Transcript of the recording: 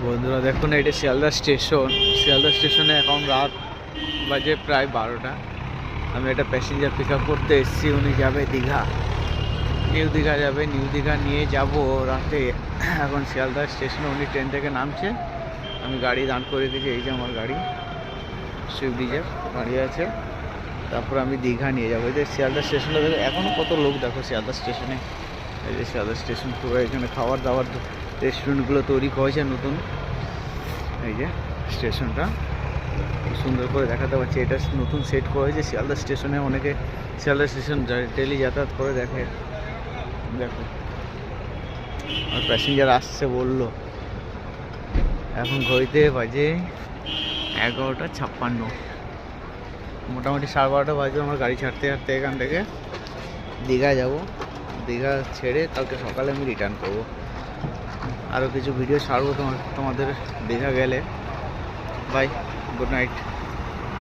বন্ধুরা দেখুন, এটা শিয়ালদা স্টেশন। শিয়ালদা স্টেশনে এখন রাত বাজে প্রায় 12টা। আমি একটা প্যাসেঞ্জার পিক আপ করতে এসেছি। উনি যাবে দীঘা, নিউ দীঘা যাবে। নিউ দীঘা নিয়ে যাব রাতে। এখন শিয়ালদা স্টেশনে উনি ট্রেন থেকে নামছে। আমি গাড়ি দাঁড় করে দিয়েছি। এই যে আমার গাড়ি, সুইফট ডিজায়ার গাড়ি আছে। তারপর আমি দীঘা নিয়ে যাবো। এই যে শিয়ালদা স্টেশনে দেখো এখনও কত লোক, দেখো শিয়ালদা স্টেশনে। এই যে শিয়ালদা স্টেশন পুরো, এখানে খাবার দাবার রেস্টুরেন্টগুলো তৈরি করেছে নতুন। এই যে স্টেশনটা খুব সুন্দর করে দেখাতে পারছি। এটা নতুন সেট করেছে শিয়ালদা স্টেশনে। অনেকে শিয়ালদা স্টেশন ডেলি যাতায়াত করে দেখে। দেখো আর প্যাসেঞ্জার আসছে বললো। এখন ঘড়িতে বাজে 11:56। মোটামুটি 12:30 বাজবে আমার গাড়ি ছাড়তে ছাড়তে। এখান থেকে দীঘা যাব। দীঘা ছেড়ে কালকে সকালে আমি রিটার্ন করবো। আরও কিছু ভিডিও ছাড়বো তোমাদের দীঘা গেলে। Bye, good night.